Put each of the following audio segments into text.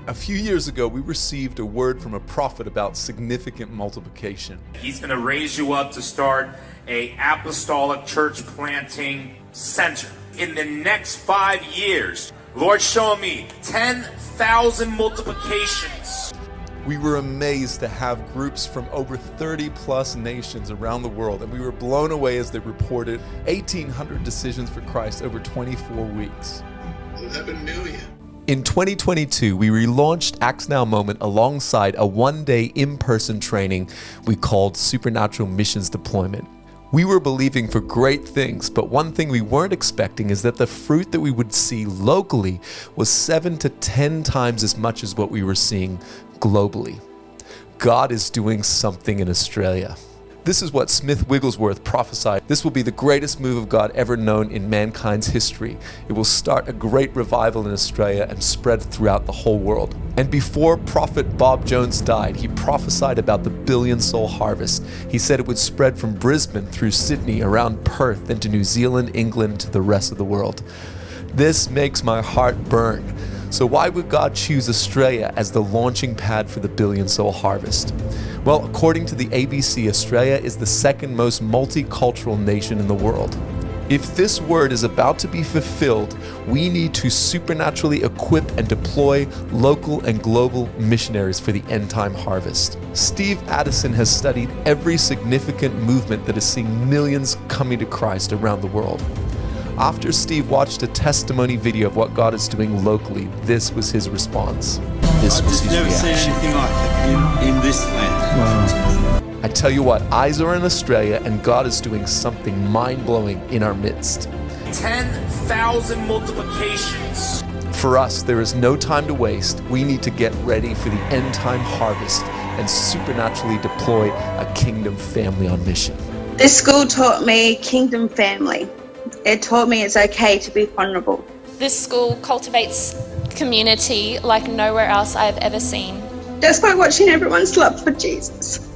A few years ago, we received a word from a prophet about significant multiplication. He's going to raise you up to start a apostolic church planting center. In the next 5 years, Lord showing me 10,000 multiplications. We were amazed to have groups from over 30 plus nations around the world, and we were blown away as they reported 1,800 decisions for Christ over 24 weeks. 11 million. In 2022, we relaunched Acts Now Moment alongside a one-day in-person training we called Supernatural Missions Deployment. We were believing for great things, but one thing we weren't expecting is that the fruit that we would see locally was 7 to 10 times as much as what we were seeing globally. God is doing something in Australia. This is what Smith Wigglesworth prophesied. This will be the greatest move of God ever known in mankind's history. It will start a great revival in Australia and spread throughout the whole world. And before Prophet Bob Jones died, he prophesied about the billion-soul harvest. He said it would spread from Brisbane through Sydney, around Perth, then to New Zealand, England, to the rest of the world. This makes my heart burn. So why would God choose Australia as the launching pad for the billion-soul harvest? Well, according to the ABC, Australia is the second most multicultural nation in the world. If this word is about to be fulfilled, we need to supernaturally equip and deploy local and global missionaries for the end-time harvest. Steve Addison has studied every significant movement that is seeing millions coming to Christ around the world. After Steve watched a testimony video of what God is doing locally, this was his response. This was his reaction. I've never seen anything like it in this land. Wow. I tell you what, eyes are in Australia and God is doing something mind-blowing in our midst. 10,000 multiplications. For us, there is no time to waste. We need to get ready for the end-time harvest and supernaturally deploy a kingdom family on mission. This school taught me kingdom family. It taught me it's okay to be vulnerable. This school cultivates community like nowhere else I've ever seen. Just by watching everyone's love for Jesus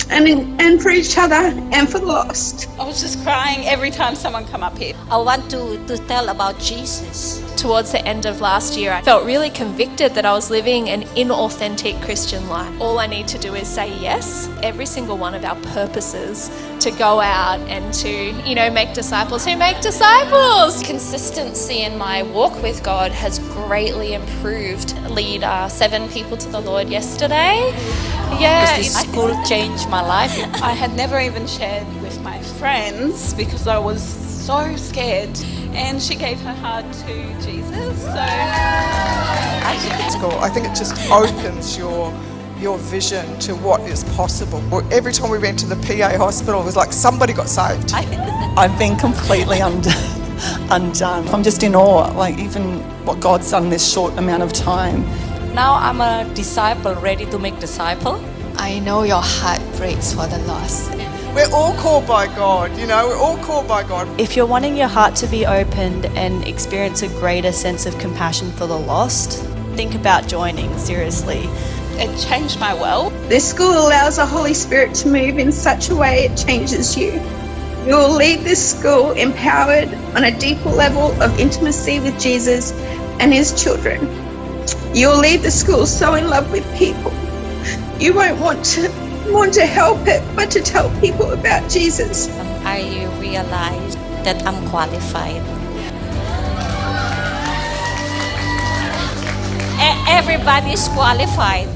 and for each other and for the lost. I was just crying every time someone come up here. I want to tell about Jesus. Towards the end of last year, I felt really convicted that I was living an inauthentic Christian life. All I need to do is say yes. Every single one of our purposes to go out and to, make disciples who make disciples. Consistency in my walk with God has greatly improved. Lead 7 people to the Lord yesterday. Yeah, Because this school changed my life. I had never even shared with my friends because I was so scared. And she gave her heart to Jesus. So I think it just opens your vision to what is possible. Every time we went to the PA hospital, it was like somebody got saved. I've been completely undone. I'm just in awe, like even what God's done in this short amount of time. Now I'm a disciple, ready to make disciple. I know your heart breaks for the lost. We're all called by God, we're all called by God. If you're wanting your heart to be opened and experience a greater sense of compassion for the lost, think about joining, seriously. it changed my world. This school allows the Holy Spirit to move in such a way it changes you. You will leave this school empowered on a deeper level of intimacy with Jesus and his children. You will leave the school so in love with people. You won't want to help it, but to tell people about Jesus. I realized that I'm qualified. Everybody's qualified.